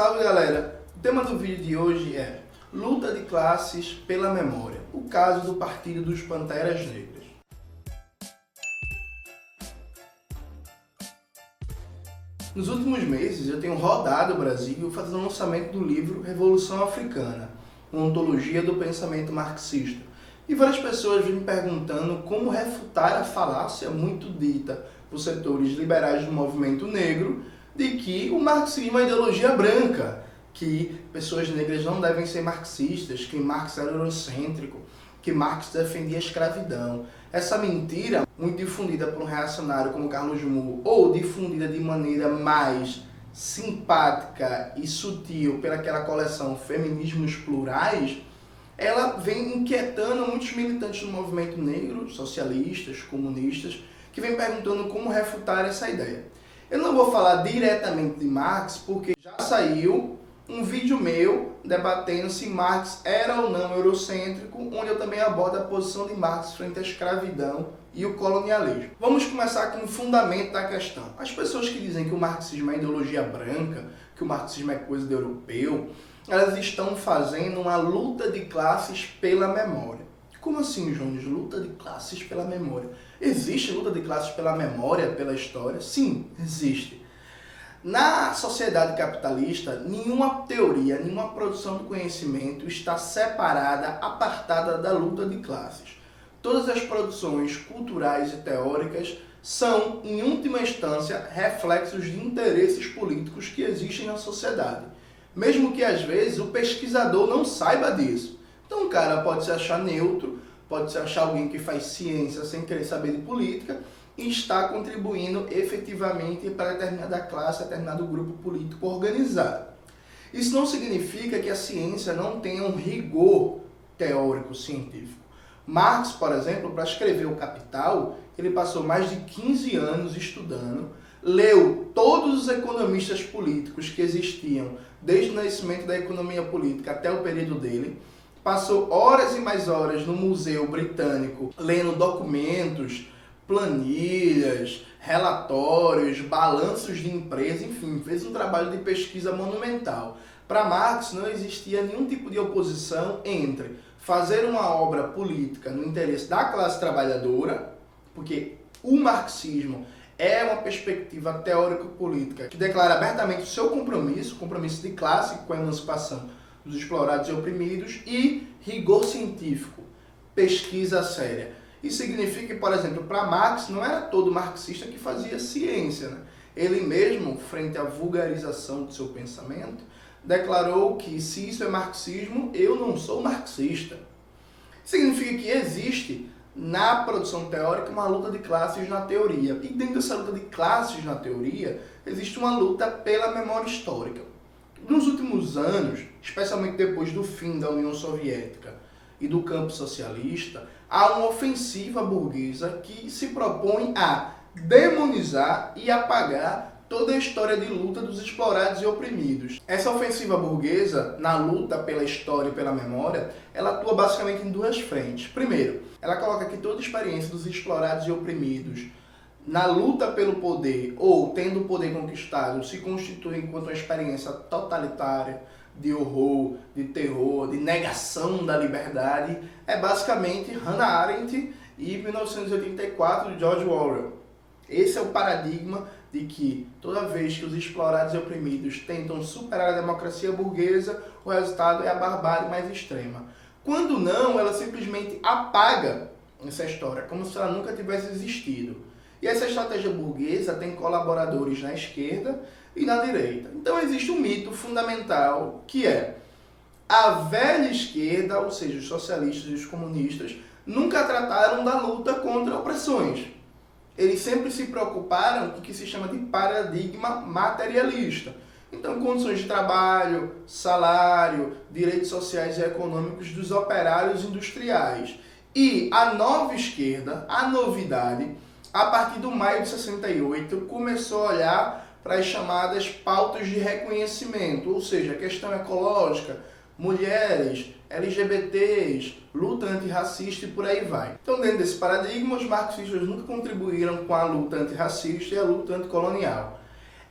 Salve galera! O tema do vídeo de hoje é Luta de classes pela memória, o caso do Partido dos Panteras Negras. Nos últimos meses eu tenho rodado o Brasil fazendo o lançamento do livro Revolução Africana, uma ontologia do pensamento marxista. E várias pessoas vêm me perguntando como refutar a falácia muito dita por setores liberais do movimento negro de que o marxismo é ideologia branca, que pessoas negras não devem ser marxistas, que Marx era eurocêntrico, que Marx defendia a escravidão. Essa mentira, muito difundida por um reacionário como Carlos Moore, ou difundida de maneira mais simpática e sutil pelaquela coleção Feminismos Plurais, ela vem inquietando muitos militantes do movimento negro, socialistas, comunistas, que vêm perguntando como refutar essa ideia. Eu não vou falar diretamente de Marx, porque já saiu um vídeo meu debatendo se Marx era ou não eurocêntrico, onde eu também abordo a posição de Marx frente à escravidão e o colonialismo. Vamos começar com o fundamento da questão. As pessoas que dizem que o marxismo é ideologia branca, que o marxismo é coisa de europeu, elas estão fazendo uma luta de classes pela memória. Como assim, Jones? Luta de classes pela memória. Existe luta de classes pela memória, pela história? Sim, existe. Na sociedade capitalista, nenhuma teoria, nenhuma produção do conhecimento está separada, apartada da luta de classes. Todas as produções culturais e teóricas são, em última instância, reflexos de interesses políticos que existem na sociedade. Mesmo que, às vezes, o pesquisador não saiba disso. Então, o cara pode se achar neutro, pode se achar alguém que faz ciência sem querer saber de política e está contribuindo efetivamente para determinada classe, determinado grupo político organizado. Isso não significa que a ciência não tenha um rigor teórico científico. Marx, por exemplo, para escrever o Capital, ele passou mais de 15 anos estudando, leu todos os economistas políticos que existiam desde o nascimento da economia política até o período dele, passou horas e mais horas no Museu Britânico lendo documentos, planilhas, relatórios, balanços de empresa, enfim, fez um trabalho de pesquisa monumental. Para Marx não existia nenhum tipo de oposição entre fazer uma obra política no interesse da classe trabalhadora, porque o marxismo é uma perspectiva teórico-política que declara abertamente o seu compromisso de classe com a emancipação dos explorados e oprimidos, e rigor científico, pesquisa séria. Isso significa que, por exemplo, para Marx não era todo marxista que fazia ciência, né? Ele mesmo, frente à vulgarização do seu pensamento, declarou que se isso é marxismo, eu não sou marxista. Significa que existe na produção teórica uma luta de classes na teoria. E dentro dessa luta de classes na teoria, existe uma luta pela memória histórica. Nos últimos anos, especialmente depois do fim da União Soviética e do campo socialista, há uma ofensiva burguesa que se propõe a demonizar e apagar toda a história de luta dos explorados e oprimidos. Essa ofensiva burguesa, na luta pela história e pela memória, ela atua basicamente em duas frentes. Primeiro, ela coloca que toda a experiência dos explorados e oprimidos na luta pelo poder ou tendo o poder conquistado se constitui enquanto uma experiência totalitária, de horror, de terror, de negação da liberdade, é basicamente Hannah Arendt e 1984 de George Orwell. Esse é o paradigma de que toda vez que os explorados e oprimidos tentam superar a democracia burguesa, o resultado é a barbárie mais extrema. Quando não, ela simplesmente apaga essa história, como se ela nunca tivesse existido. E essa estratégia burguesa tem colaboradores na esquerda e na direita. Então existe um mito fundamental que é a velha esquerda, ou seja, os socialistas e os comunistas, nunca trataram da luta contra opressões. Eles sempre se preocuparam com o que se chama de paradigma materialista. Então, condições de trabalho, salário, direitos sociais e econômicos dos operários industriais. E a nova esquerda, a novidade, a partir do maio de 68, começou a olhar para as chamadas pautas de reconhecimento, ou seja, questão ecológica, mulheres, LGBTs, luta antirracista e por aí vai. Então, dentro desse paradigma, os marxistas nunca contribuíram com a luta antirracista e a luta anticolonial.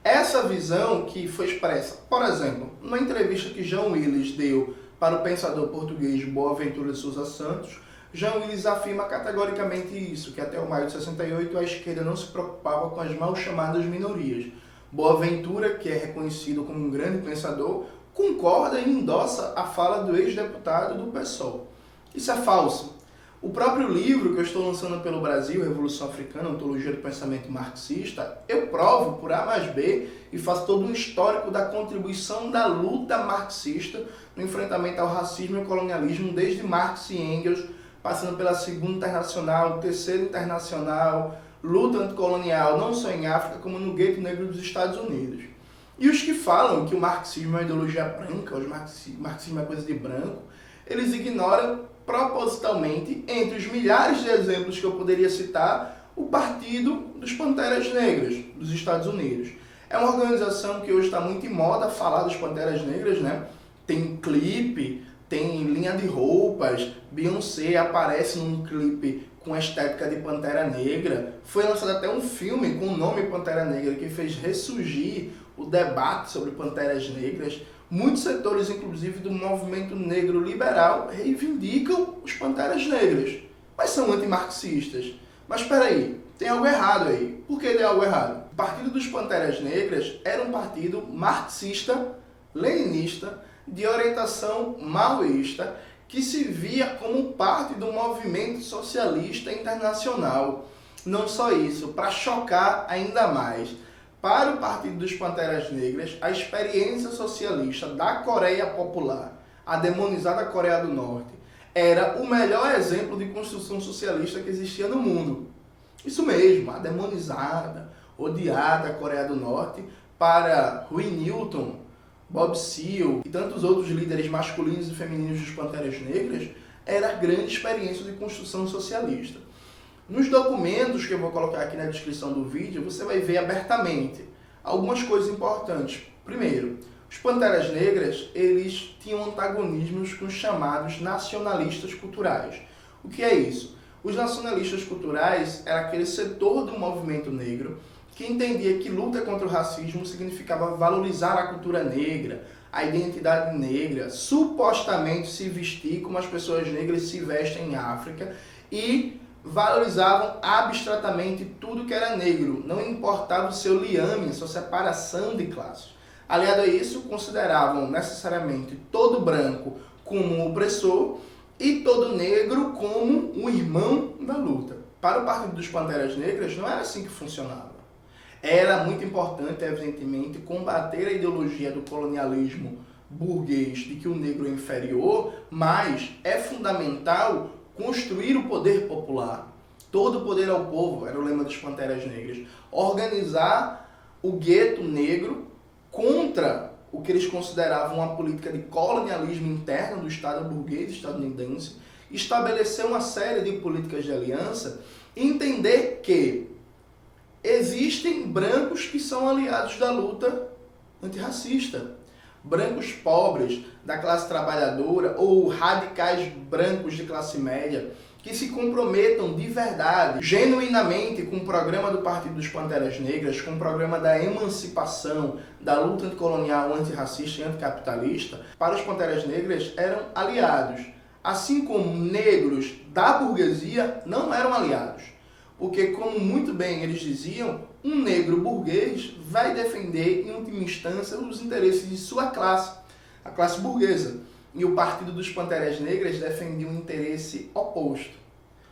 Essa visão que foi expressa, por exemplo, numa entrevista que João Willis deu para o pensador português Boaventura de Sousa Santos, João Willis afirma categoricamente isso, que até o maio de 68 a esquerda não se preocupava com as mal chamadas minorias. Boaventura, que é reconhecido como um grande pensador, concorda e endossa a fala do ex-deputado do PSOL. Isso é falso. O próprio livro que eu estou lançando pelo Brasil, Revolução Africana, Ontologia do Pensamento Marxista, eu provo por A mais B e faço todo um histórico da contribuição da luta marxista no enfrentamento ao racismo e ao colonialismo, desde Marx e Engels, passando pela Segunda Internacional, Terceira Internacional, luta anticolonial, não só em África, como no gueto negro dos Estados Unidos. E os que falam que o marxismo é uma ideologia branca, o marxismo é coisa de branco, eles ignoram propositalmente, entre os milhares de exemplos que eu poderia citar, o Partido dos Panteras Negras dos Estados Unidos. É uma organização que hoje está muito em moda falar dos Panteras Negras, né? Tem clipe, tem linha de roupas, Beyoncé aparece num clipe com a estética de Pantera Negra. Foi lançado até um filme com o nome Pantera Negra que fez ressurgir o debate sobre Panteras Negras. Muitos setores, inclusive do movimento negro liberal, reivindicam os Panteras Negras, mas são antimarxistas. Mas espera aí, tem algo errado aí. Por que tem algo errado? O Partido dos Panteras Negras era um partido marxista-leninista de orientação maoísta que se via como parte do movimento socialista internacional. Não só isso, para chocar ainda mais, para o Partido dos Panteras Negras, a experiência socialista da Coreia Popular, a demonizada Coreia do Norte, era o melhor exemplo de construção socialista que existia no mundo. Isso mesmo, a demonizada, odiada Coreia do Norte, para Huey Newton, Bob Seale e tantos outros líderes masculinos e femininos dos Panteras Negras, era a grande experiência de construção socialista. Nos documentos que eu vou colocar aqui na descrição do vídeo, você vai ver abertamente algumas coisas importantes. Primeiro, os Panteras Negras, eles tinham antagonismos com os chamados nacionalistas culturais. O que é isso? Os nacionalistas culturais era aquele setor do movimento negro que entendia que luta contra o racismo significava valorizar a cultura negra, a identidade negra, supostamente se vestir como as pessoas negras se vestem em África e valorizavam abstratamente tudo que era negro, não importava o seu liame, a sua separação de classes. Aliado a isso, consideravam necessariamente todo branco como um opressor e todo negro como um irmão da luta. Para o Partido dos Panteras Negras não era assim que funcionava. Era muito importante, evidentemente, combater a ideologia do colonialismo burguês de que o negro é inferior, mas é fundamental construir o poder popular. Todo o poder ao povo, era o lema dos Panteras Negras. Organizar o gueto negro contra o que eles consideravam uma política de colonialismo interno do Estado burguês estadunidense, estabelecer uma série de políticas de aliança, entender que existem brancos que são aliados da luta antirracista. Brancos pobres da classe trabalhadora ou radicais brancos de classe média que se comprometam de verdade, genuinamente com o programa do Partido dos Panteras Negras, com o programa da emancipação, da luta anticolonial, antirracista e anticapitalista, para os Panteras Negras eram aliados. Assim como negros da burguesia não eram aliados. Porque, como muito bem eles diziam, um negro burguês vai defender, em última instância, os interesses de sua classe, a classe burguesa. E o Partido dos Panteras Negras defendia um interesse oposto.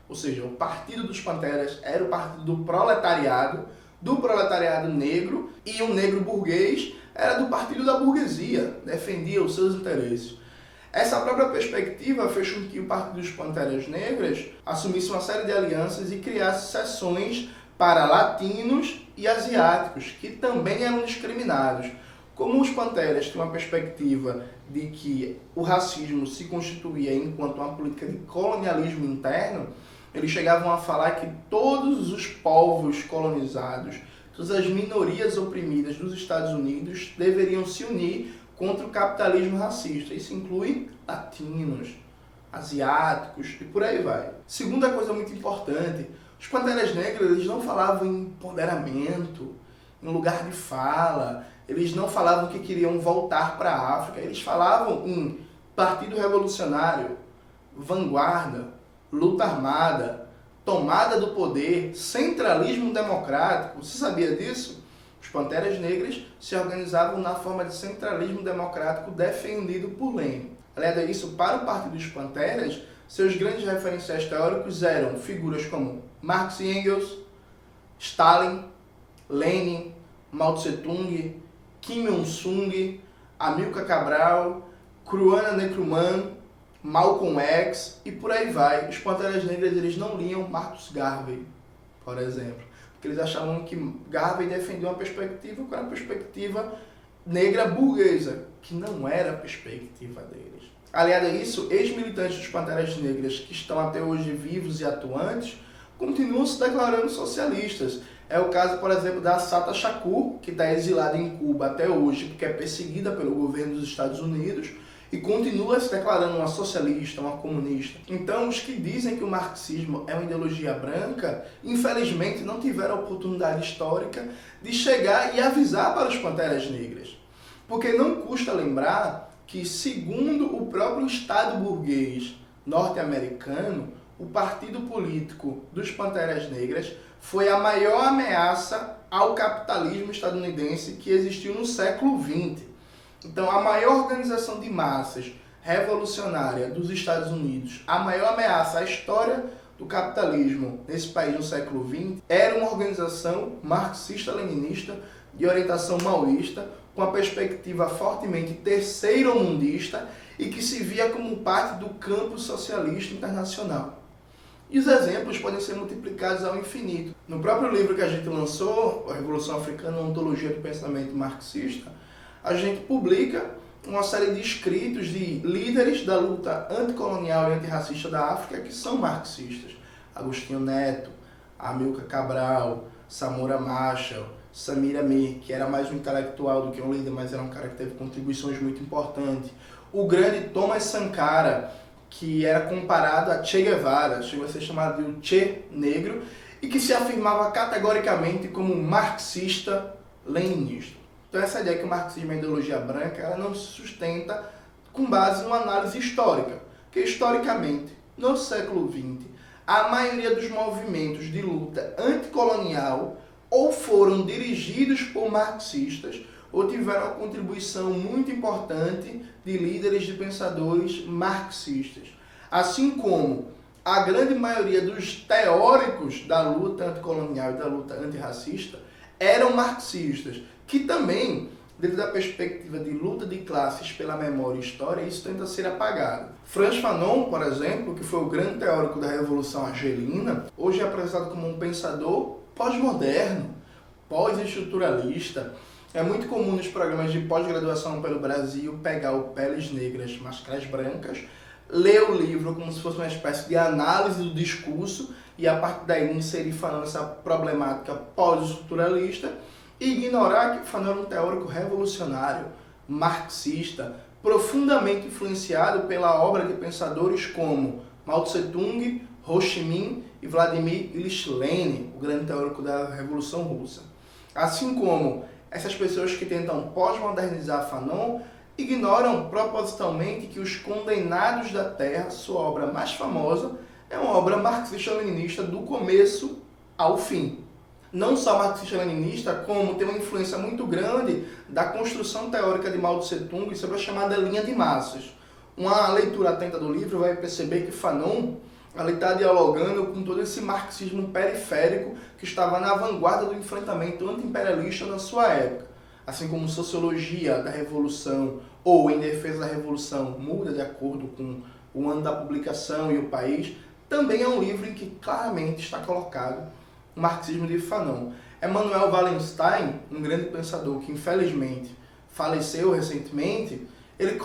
Ou seja, o Partido dos Panteras era o partido do proletariado negro, e o negro burguês era do partido da burguesia, defendia os seus interesses. Essa própria perspectiva fez com que o Partido dos Panteras Negras assumisse uma série de alianças e criasse seções para latinos e asiáticos, que também eram discriminados. Como os Panteras tinham uma perspectiva de que o racismo se constituía enquanto uma política de colonialismo interno, eles chegavam a falar que todos os povos colonizados, todas as minorias oprimidas dos Estados Unidos deveriam se unir contra o capitalismo racista. Isso inclui latinos, asiáticos e por aí vai. Segunda coisa muito importante, os Panteras Negras eles não falavam em empoderamento, em lugar de fala, eles não falavam que queriam voltar para a África, eles falavam em partido revolucionário, vanguarda, luta armada, tomada do poder, centralismo democrático. Você sabia disso? Os Panteras Negras se organizavam na forma de centralismo democrático defendido por Lenin. Além disso, para o Partido dos Panteras, seus grandes referenciais teóricos eram figuras como Marx e Engels, Stalin, Lenin, Mao Tse-tung, Kim Il-sung, Amilcar Cabral, Kwame Nkrumah, Malcolm X e por aí vai. Os Panteras Negras eles não liam Marcus Garvey, por exemplo, porque eles achavam que Garvey defendia uma perspectiva que era uma perspectiva negra burguesa, que não era a perspectiva deles. Aliado a isso, ex-militantes dos Panteras Negras que estão até hoje vivos e atuantes continuam se declarando socialistas. É o caso, por exemplo, da Assata Shakur, que está exilada em Cuba até hoje porque é perseguida pelo governo dos Estados Unidos e continua se declarando uma socialista, uma comunista. Então, os que dizem que o marxismo é uma ideologia branca, infelizmente não tiveram a oportunidade histórica de chegar e avisar para os Panteras Negras. Porque não custa lembrar que, segundo o próprio Estado burguês norte-americano, o partido político dos Panteras Negras foi a maior ameaça ao capitalismo estadunidense que existiu no século XX. Então, a maior organização de massas revolucionária dos Estados Unidos, a maior ameaça à história do capitalismo nesse país no século XX, era uma organização marxista-leninista de orientação maoísta, com a perspectiva fortemente terceiro-mundista e que se via como parte do campo socialista internacional. E os exemplos podem ser multiplicados ao infinito. No próprio livro que a gente lançou, A Revolução Africana, uma ontologia do pensamento marxista, a gente publica uma série de escritos de líderes da luta anticolonial e antirracista da África que são marxistas. Agostinho Neto, Amilcar Cabral, Samora Machel, Samira Mir, que era mais um intelectual do que um líder, mas era um cara que teve contribuições muito importantes. O grande Thomas Sankara, que era comparado a Che Guevara, chegou a ser chamado de Che Negro, e que se afirmava categoricamente como marxista-leninista. Então essa ideia que o marxismo é ideologia branca, ela não se sustenta com base numa análise histórica, porque historicamente, no século XX, a maioria dos movimentos de luta anticolonial ou foram dirigidos por marxistas ou tiveram uma contribuição muito importante de líderes de pensadores marxistas. Assim como a grande maioria dos teóricos da luta anticolonial e da luta antirracista eram marxistas, que também, dentro da perspectiva de luta de classes pela memória e história, isso tenta ser apagado. Frantz Fanon, por exemplo, que foi o grande teórico da Revolução Argelina, hoje é apresentado como um pensador pós-moderno, pós-estruturalista. É muito comum nos programas de pós-graduação pelo Brasil pegar o Peles Negras, Máscaras Brancas, ler o livro como se fosse uma espécie de análise do discurso e a partir daí inserir Fanon nessa problemática pós-estruturalista e ignorar que Fanon era um teórico revolucionário, marxista, profundamente influenciado pela obra de pensadores como Mao Tse-tung, Ho Chi Minh e Vladimir Ilyich Lenin, o grande teórico da Revolução Russa. Assim como essas pessoas que tentam pós-modernizar Fanon ignoram propositalmente que Os Condenados da Terra, sua obra mais famosa, é uma obra marxista-leninista do começo ao fim. Não só marxista-leninista, como tem uma influência muito grande da construção teórica de Mao Tse-tung sobre a chamada linha de massas. Uma leitura atenta do livro vai perceber que Fanon está dialogando com todo esse marxismo periférico que estava na vanguarda do enfrentamento anti-imperialista na sua época. Assim como Sociologia da Revolução ou Em Defesa da Revolução muda de acordo com o ano da publicação e o país, também é um livro em que claramente está colocado o marxismo de Fanon. Emanuel Wallenstein, um grande pensador que infelizmente faleceu recentemente, ele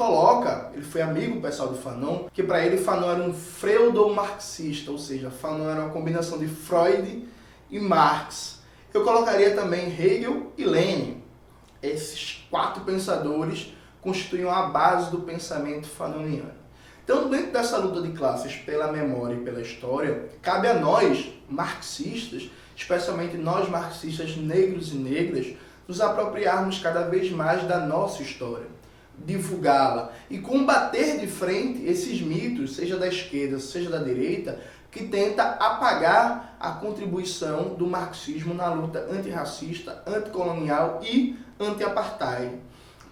foi amigo pessoal de Fanon, que para ele Fanon era um freudo-marxista, ou seja, Fanon era uma combinação de Freud e Marx. Eu colocaria também Hegel e Lenin. Esses quatro pensadores constituem a base do pensamento fanoniano. Então, dentro dessa luta de classes pela memória e pela história, cabe a nós, marxistas, especialmente nós marxistas negros e negras, nos apropriarmos cada vez mais da nossa história, divulgá-la e combater de frente esses mitos, seja da esquerda, seja da direita, que tenta apagar a contribuição do marxismo na luta antirracista, anticolonial e anti-apartheid.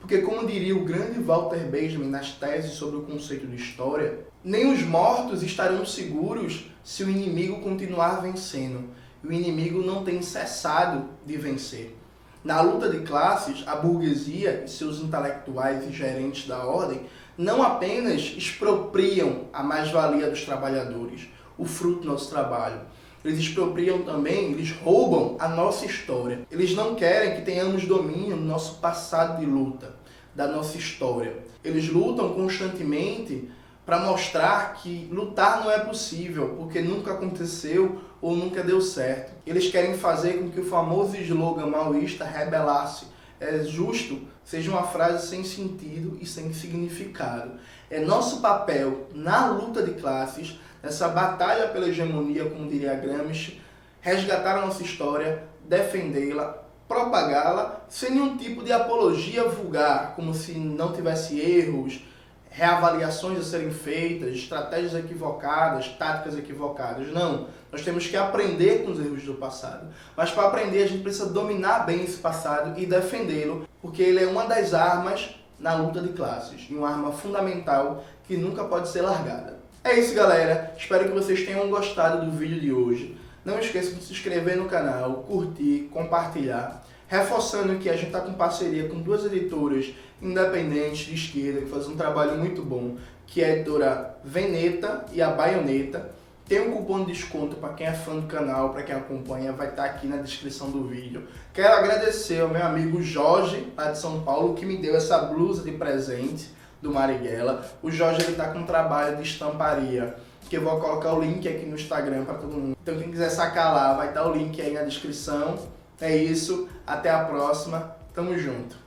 Porque, como diria o grande Walter Benjamin nas teses sobre o conceito de história, nem os mortos estarão seguros se o inimigo continuar vencendo. E o inimigo não tem cessado de vencer. Na luta de classes, a burguesia e seus intelectuais e gerentes da ordem não apenas expropriam a mais-valia dos trabalhadores, o fruto do nosso trabalho. Eles expropriam também, eles roubam a nossa história. Eles não querem que tenhamos domínio do nosso passado de luta, da nossa história. Eles lutam constantemente para mostrar que lutar não é possível, porque nunca aconteceu ou nunca deu certo. Eles querem fazer com que o famoso slogan maoísta rebelar-se é justo seja uma frase sem sentido e sem significado. É nosso papel na luta de classes, nessa batalha pela hegemonia, como diria Gramsci, resgatar a nossa história, defendê-la, propagá-la, sem nenhum tipo de apologia vulgar, como se não tivesse erros, reavaliações a serem feitas, estratégias equivocadas, táticas equivocadas. Não, nós temos que aprender com os erros do passado. Mas para aprender a gente precisa dominar bem esse passado e defendê-lo, porque ele é uma das armas na luta de classes, e uma arma fundamental que nunca pode ser largada. É isso, galera. Espero que vocês tenham gostado do vídeo de hoje. Não esqueçam de se inscrever no canal, curtir, compartilhar. Reforçando que a gente está com parceria com duas editoras independentes de esquerda que fazem um trabalho muito bom, que é a editora Veneta e a Baioneta. Tem um cupom de desconto para quem é fã do canal, para quem acompanha, vai estar aqui na descrição do vídeo. Quero agradecer ao meu amigo Jorge, lá de São Paulo, que me deu essa blusa de presente do Marighella. O Jorge está com um trabalho de estamparia, que eu vou colocar o link aqui no Instagram para todo mundo. Então quem quiser sacar lá, vai estar o link aí na descrição. É isso, até a próxima, tamo junto.